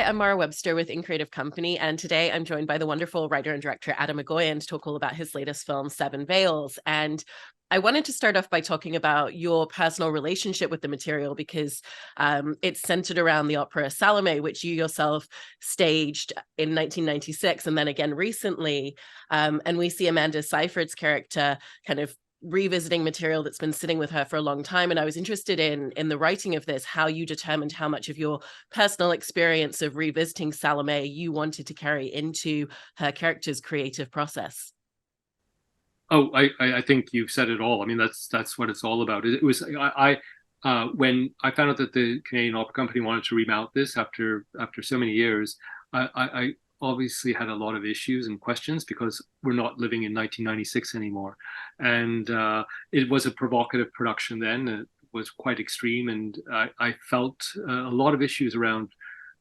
Hi, I'm Mara Webster with In Creative Company, and today I'm joined by the wonderful writer and director Atom Egoyan to talk all about his latest film, Seven Veils. And I wanted to start off by talking about your personal relationship with the material because it's centered around the opera Salome, which you yourself staged in 1996 and then again recently. And we see Amanda Seyfried's character kind of revisiting material that's been sitting with her for a long time. And I was interested in the writing of this, how you determined how much of your personal experience of revisiting Salome you wanted to carry into her character's creative process. Oh, I think you've said it all. I mean, that's what it's all about. It was when I found out that the Canadian Opera Company wanted to remount this after so many years, I obviously had a lot of issues and questions because we're not living in 1996 anymore, and it was a provocative production then. It was quite extreme, and I felt a lot of issues around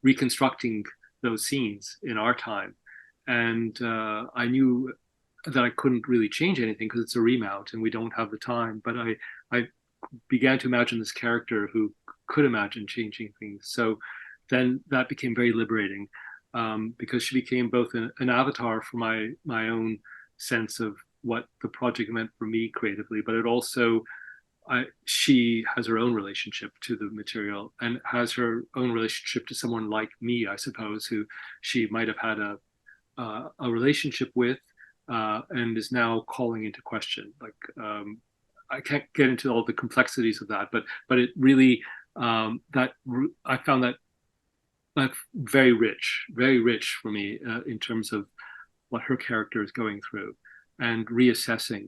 reconstructing those scenes in our time, and I knew that I couldn't really change anything because it's a remount and we don't have the time. But I began to imagine this character who could imagine changing things. So then that became very liberating because she became both an avatar for my own sense of what the project meant for me creatively, but it also she has her own relationship to the material and has her own relationship to someone like me, I suppose, who she might have had a relationship with and is now calling into question. I can't get into all the complexities of that, but it really that I found that very rich for me in terms of what her character is going through and reassessing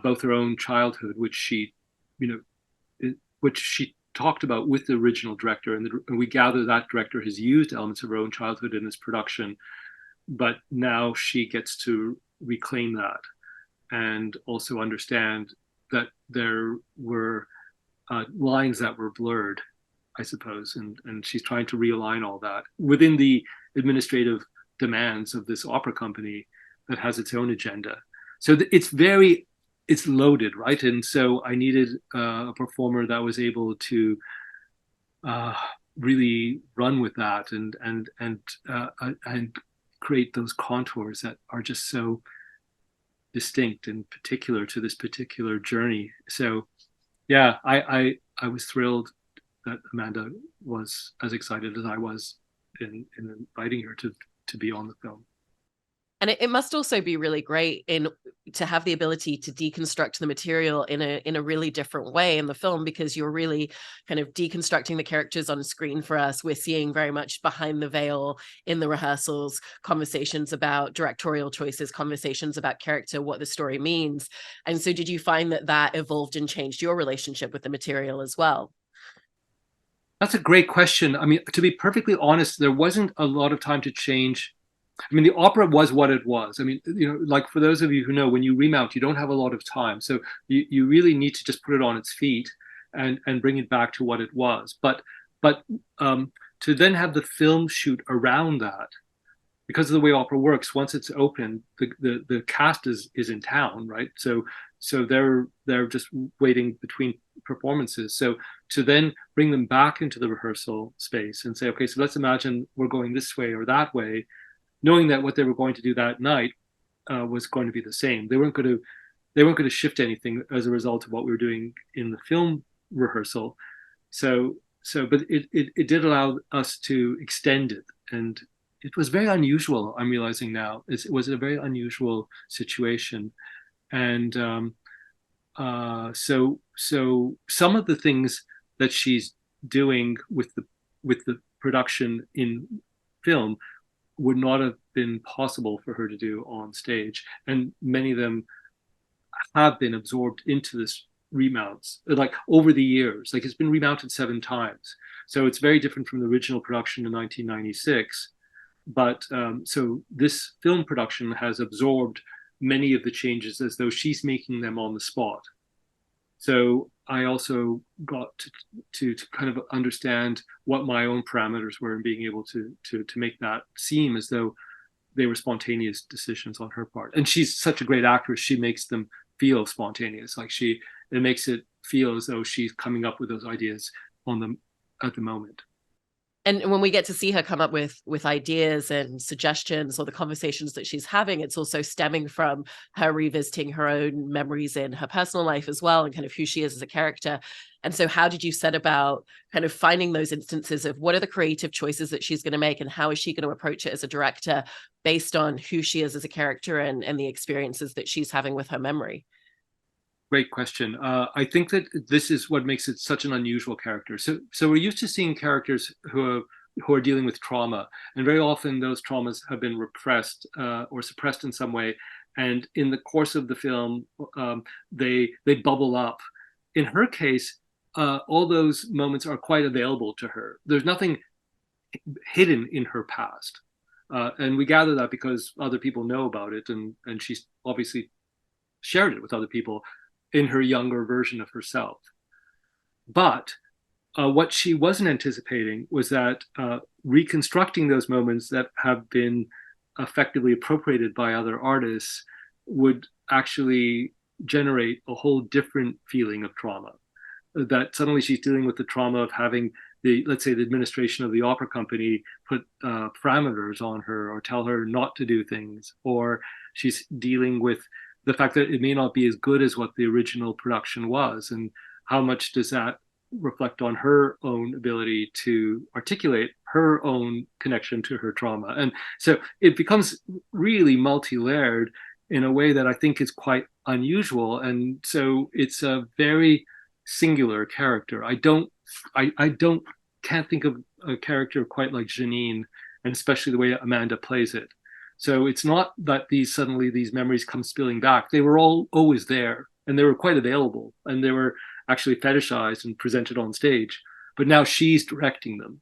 both her own childhood, which which she talked about with the original director, and we gather that director has used elements of her own childhood in this production, but now she gets to reclaim that and also understand that there were lines that were blurred, I suppose, and she's trying to realign all that within the administrative demands of this opera company that has its own agenda. So it's loaded, right? And so I needed a performer that was able to uh, really run with that and create those contours that are just so distinct and particular to this particular journey. So yeah, I was thrilled that Amanda was as excited as I was in inviting her to be on the film. And it must also be really great in to have the ability to deconstruct the material in a really different way in the film because you're really kind of deconstructing the characters on screen for us. We're seeing very much behind the veil in the rehearsals, conversations about directorial choices, conversations about character, what the story means. And so did you find that that evolved and changed your relationship with the material as well? That's a great question. I mean, to be perfectly honest, there wasn't a lot of time to change. I mean, the opera was what it was. I mean, like for those of you who know, when you remount, you don't have a lot of time. So you really need to just put it on its feet and bring it back to what it was. But to then have the film shoot around that, because of the way opera works, once it's open, the cast is in town, right? So they're just waiting between performances. So to then bring them back into the rehearsal space and say, okay, so let's imagine we're going this way or that way, knowing that what they were going to do that night was going to be the same. They weren't going to shift anything as a result of what we were doing in the film rehearsal. But it did allow us to extend it, and it was very unusual. I'm realizing now it was a very unusual situation, and so some of the things that she's doing with the production in film would not have been possible for her to do on stage. And many of them have been absorbed into this remounts, like over the years. Like it's been remounted 7 times. So it's very different from the original production in 1996. But so this film production has absorbed many of the changes as though she's making them on the spot. So I also got to kind of understand what my own parameters were and being able to make that seem as though they were spontaneous decisions on her part. And she's such a great actress; she makes them feel spontaneous. It makes it feel as though she's coming up with those ideas on them at the moment. And when we get to see her come up with ideas and suggestions or the conversations that she's having, it's also stemming from her revisiting her own memories in her personal life as well, and kind of who she is as a character. And so how did you set about kind of finding those instances of what are the creative choices that she's going to make, and how is she going to approach it as a director based on who she is as a character and the experiences that she's having with her memory? Great question. I think that this is what makes it such an unusual character. So we're used to seeing characters who are dealing with trauma, and very often those traumas have been repressed or suppressed in some way. And in the course of the film, they bubble up. In her case, all those moments are quite available to her. There's nothing hidden in her past, and we gather that because other people know about it, and she's obviously shared it with other people in her younger version of herself. But what she wasn't anticipating was that reconstructing those moments that have been effectively appropriated by other artists would actually generate a whole different feeling of trauma. That suddenly she's dealing with the trauma of having let's say, the administration of the opera company put parameters on her or tell her not to do things, or she's dealing with the fact that it may not be as good as what the original production was, and how much does that reflect on her own ability to articulate her own connection to her trauma. And so it becomes really multi-layered in a way that I think is quite unusual. And so it's a very singular character. I don't can't think of a character quite like Janine, and especially the way Amanda plays it. So it's not that these memories come spilling back. They were all always there, and they were quite available, and they were actually fetishized and presented on stage. But now she's directing them,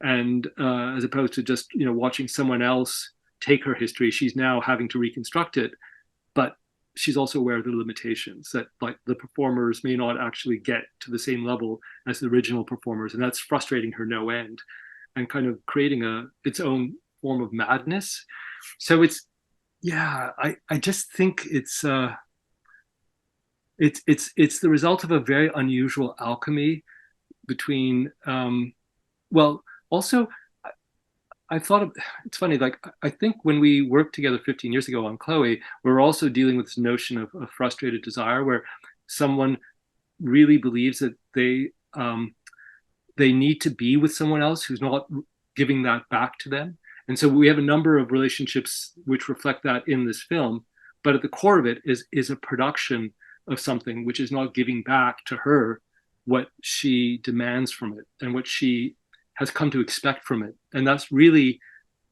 and as opposed to just watching someone else take her history, she's now having to reconstruct it. But she's also aware of the limitations, that like the performers may not actually get to the same level as the original performers, and that's frustrating her no end, and kind of creating its own form of madness. So I just think it's the result of a very unusual alchemy between well, also I thought it's funny, like I think when we worked together 15 years ago on Chloe, we were also dealing with this notion of frustrated desire, where someone really believes that they need to be with someone else who's not giving that back to them. And so we have a number of relationships which reflect that in this film, but at the core of it is a production of something which is not giving back to her what she demands from it and what she has come to expect from it. And that's really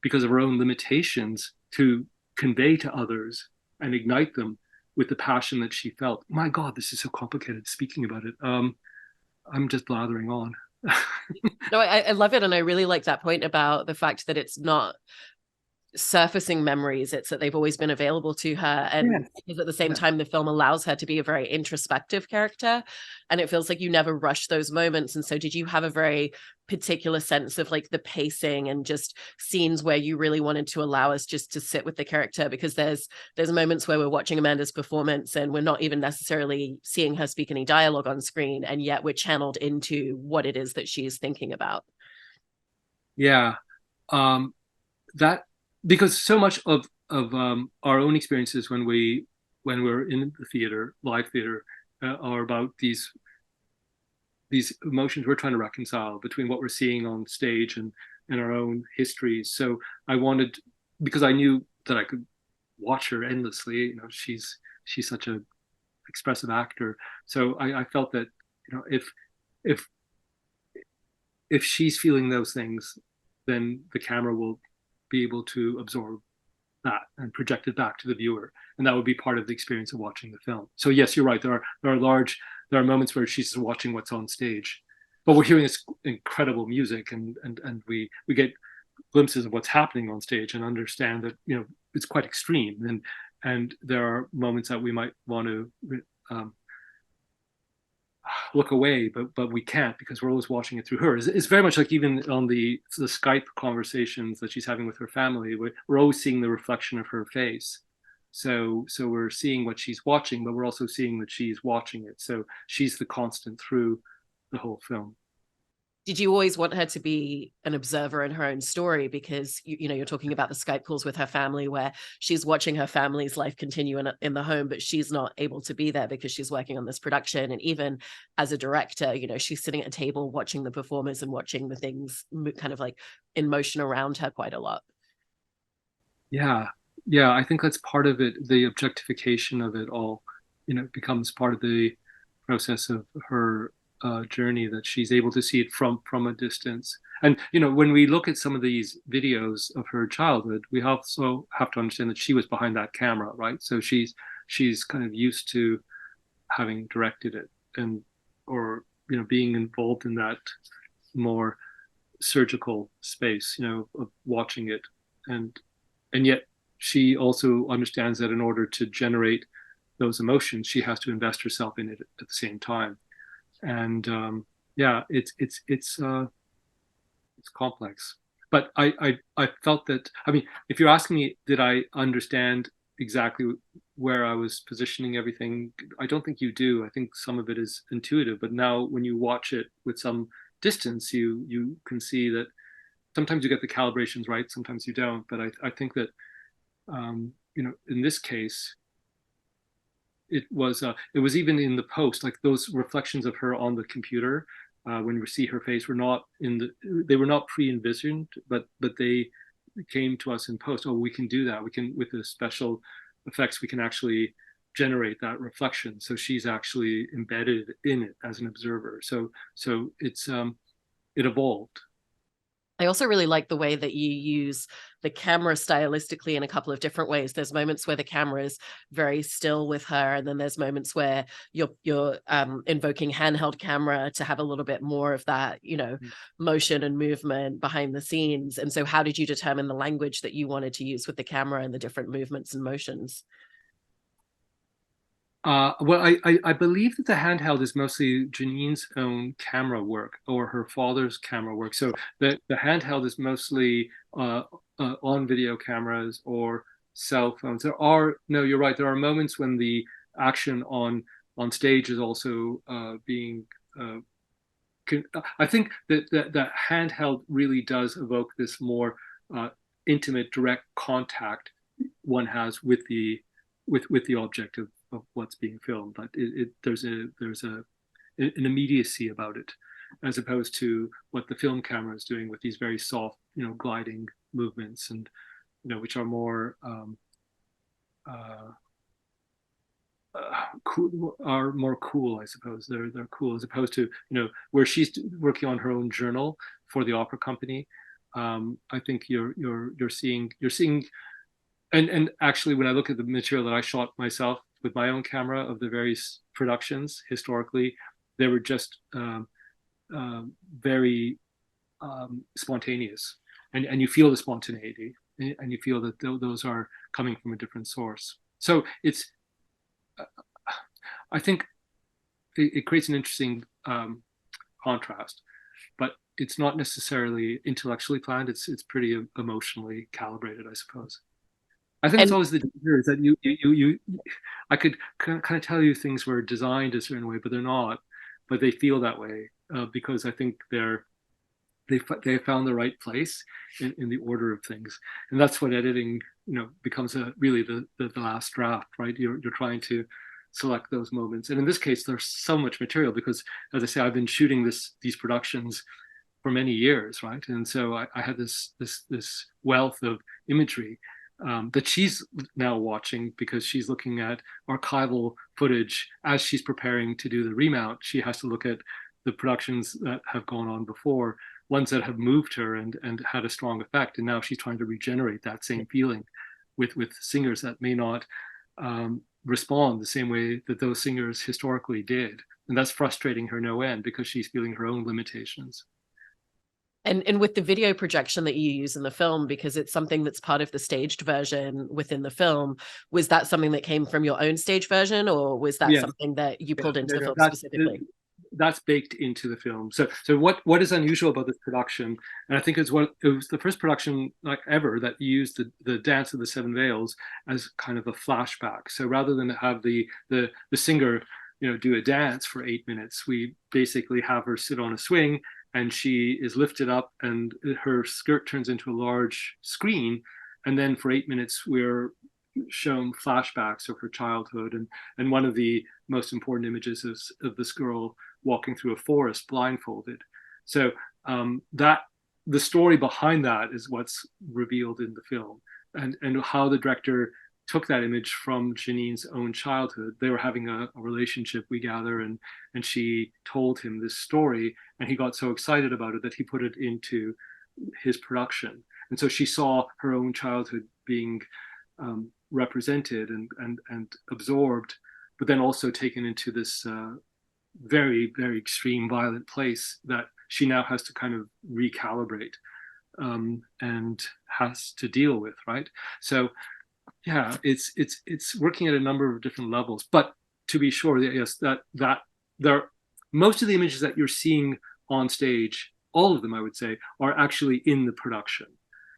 because of her own limitations to convey to others and ignite them with the passion that she felt. My God, this is so complicated speaking about it. I'm just blathering on. No, I love it. And I really like that point about the fact that it's not surfacing memories, it's that they've always been available to her. And because at the same time the film allows her to be a very introspective character, and it feels like you never rush those moments. And so did you have a very particular sense of like the pacing and just scenes where you really wanted to allow us just to sit with the character? Because there's moments where we're watching Amanda's performance and we're not even necessarily seeing her speak any dialogue on screen, and yet we're channeled into what it is that she's thinking about. Yeah. That because so much of our own experiences when we're in the theater, live theater, are about these emotions we're trying to reconcile between what we're seeing on stage and our own histories. So I wanted, because I knew that I could watch her endlessly. She's such a expressive actor. So I felt that if if she's feeling those things, then the camera will be able to absorb that and project it back to the viewer, and that would be part of the experience of watching the film. So yes, you're right. There are moments where she's watching what's on stage, but we're hearing this incredible music, and we get glimpses of what's happening on stage and understand that it's quite extreme, and there are moments that we might want to look away, but we can't because we're always watching it through her. It's very much like even on the Skype conversations that she's having with her family. We're always seeing the reflection of her face. So we're seeing what she's watching, but we're also seeing that she's watching it. So she's the constant through the whole film. Did you always want her to be an observer in her own story? Because you're talking about the Skype calls with her family where she's watching her family's life continue in the home, but she's not able to be there because she's working on this production. And even as a director, she's sitting at a table watching the performers and watching the things kind of like in motion around her quite a lot. Yeah, yeah, I think that's part of it. The objectification of it all, becomes part of the process of her journey, that she's able to see it from a distance. And when we look at some of these videos of her childhood, we also have to understand that she was behind that camera, right? So she's kind of used to having directed it, and or being involved in that more surgical space, of watching it. And yet she also understands that in order to generate those emotions, she has to invest herself in it at the same time. And yeah, it's complex. But I felt that, I mean, if you're asking me, did I understand exactly where I was positioning everything? I don't think you do. I think some of it is intuitive. But now when you watch it with some distance, you can see that sometimes you get the calibrations right, sometimes you don't. But I think that in this case, it was even in the post, like those reflections of her on the computer, when you see her face, they were not pre-envisioned, but they came to us in post. Oh, we can do that. We can, with the special effects, we can actually generate that reflection. So she's actually embedded in it as an observer. So it evolved. I also really like the way that you use the camera stylistically in a couple of different ways. There's moments where the camera is very still with her, and then there's moments where you're invoking handheld camera to have a little bit more of that, motion and movement behind the scenes. And so how did you determine the language that you wanted to use with the camera and the different movements and motions? Well, I believe that the handheld is mostly Janine's own camera work or her father's camera work. So the handheld is mostly on video cameras or cell phones. No, you're right. There are moments when the action on stage is also being. I think that the handheld really does evoke this more intimate, direct contact one has with the object of what's being filmed. But there's an immediacy about it, as opposed to what the film camera is doing with these very soft, gliding movements, and which are more cool, I suppose. They're cool, as opposed to where she's working on her own journal for the opera company. I think you're seeing. And actually, when I look at the material that I shot myself with my own camera of the various productions historically, they were just very spontaneous, and you feel the spontaneity, and you feel that those are coming from a different source. So I think it creates an interesting contrast, but it's not necessarily intellectually planned. It's pretty emotionally calibrated, I suppose. I think it's And always the danger is that I could kind of tell you things were designed a certain way, but they're not. But they feel that way because I think they found the right place in the order of things, and that's what editing, becomes really the last draft, right? You're trying to select those moments, and in this case, there's so much material because, as I say, I've been shooting these productions for many years, right? And so I had this wealth of imagery that she's now watching because she's looking at archival footage as she's preparing to do the remount. She has to look at the productions that have gone on before, ones that have moved her and had a strong effect, and now she's trying to regenerate that same feeling with singers that may not respond the same way that those singers historically did, and that's frustrating her no end because she's feeling her own limitations. And with the video projection that you use in the film, because it's something that's part of the staged version within the film, was that something that came from your own stage version, or was that Yeah, something that you pulled into no, the no, film specifically? that's baked into the film. So what is unusual about this production, and I think it was the first production like ever that used the Dance of the Seven Veils as kind of a flashback. So rather than have the singer do a dance for 8 minutes, we basically have her sit on a swing and she is lifted up, and her skirt turns into a large screen, and then for 8 minutes we're shown flashbacks of her childhood, and one of the most important images is of this girl walking through a forest blindfolded. So that the story behind that is what's revealed in the film, and how the director took that image from Janine's own childhood. They were having a relationship, we gather, and she told him this story, and he got so excited about it that he put it into his production. And so she saw her own childhood being represented and absorbed, but then also taken into this very, very extreme, violent place that she now has to kind of recalibrate and has to deal with, right? So yeah, it's working at a number of different levels. But to be sure, yes, that there, most of the images that you're seeing on stage, all of them, I would say, are actually in the production.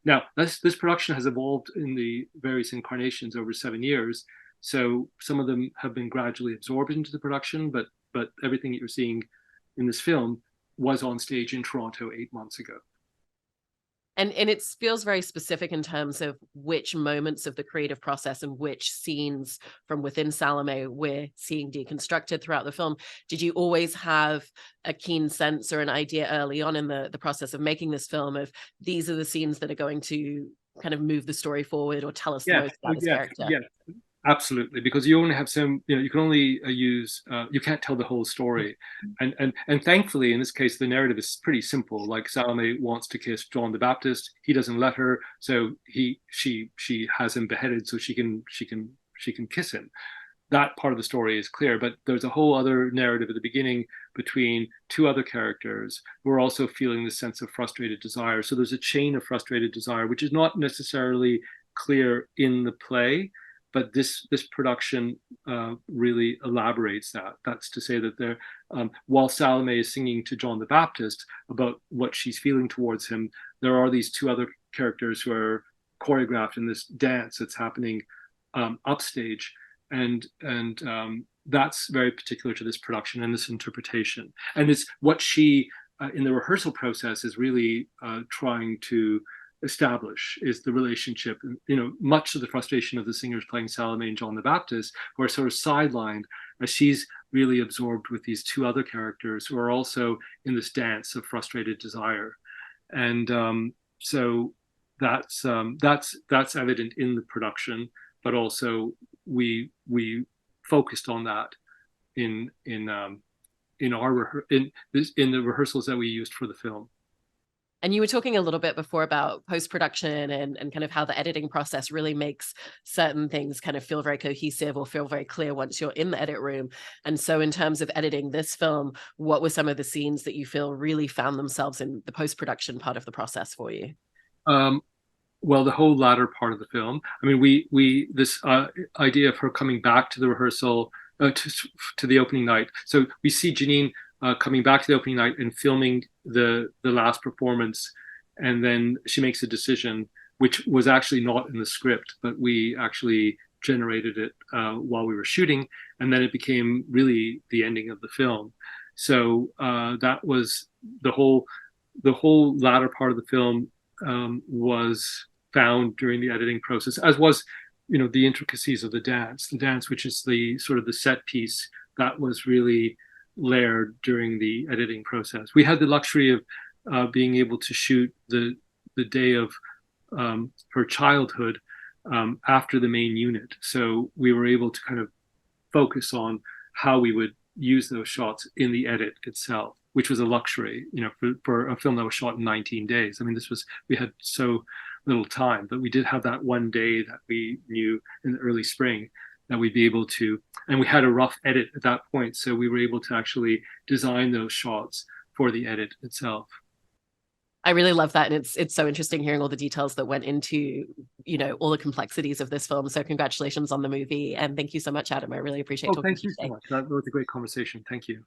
Now, this production has evolved in the various incarnations over 7 years. So some of them have been gradually absorbed into the production, but everything that you're seeing in this film was on stage in Toronto 8 months ago. And it feels very specific in terms of which moments of the creative process and which scenes from within Salome we're seeing deconstructed throughout the film. Did you always have a keen sense or an idea early on in the process of making this film of these are the scenes that are going to kind of move the story forward or tell us the most about this character? Yeah, absolutely, because you only have some, you can only use, you can't tell the whole story, and thankfully in this case the narrative is pretty simple. Like, Salome wants to kiss John the Baptist, he doesn't let her, so she has him beheaded so she can kiss him. That part of the story is clear, but there's a whole other narrative at the beginning between two other characters who are also feeling this sense of frustrated desire. So there's a chain of frustrated desire, which is not necessarily clear in the play, but this production really elaborates that. That's to say that there, while Salome is singing to John the Baptist about what she's feeling towards him, there are these two other characters who are choreographed in this dance that's happening upstage, and that's very particular to this production and this interpretation. And it's what she, in the rehearsal process, is really trying to establish is the relationship. Much of the frustration of the singers playing Salome and John the Baptist, who are sort of sidelined, as she's really absorbed with these two other characters who are also in this dance of frustrated desire. And so that's evident in the production, but also we focused on that in the rehearsals that we used for the film. And you were talking a little bit before about post-production and kind of how the editing process really makes certain things kind of feel very cohesive or feel very clear once you're in the edit room. And so in terms of editing this film, what were some of the scenes that you feel really found themselves in the post-production part of the process for you? Well, the whole latter part of the film. I mean, we this idea of her coming back to the rehearsal, to the opening night. So we see Janine coming back to the opening night and filming the last performance, and then she makes a decision, which was actually not in the script, but we actually generated it while we were shooting, and then it became really the ending of the film. So that was the whole latter part of the film was found during the editing process, as was the intricacies of the dance, which is the sort of the set piece that was really layered during the editing process. We had the luxury of being able to shoot the day of her childhood after the main unit, so we were able to kind of focus on how we would use those shots in the edit itself, which was a luxury, for a film that was shot in 19 days. I mean, we had so little time, but we did have that one day that we knew in the early spring that we'd be able to, and we had a rough edit at that point, so we were able to actually design those shots for the edit itself. I really love that, and it's so interesting hearing all the details that went into all the complexities of this film. So congratulations on the movie, and thank you so much, Adam. I really appreciate talking to you today. Thank you so much. That was a great conversation. Thank you.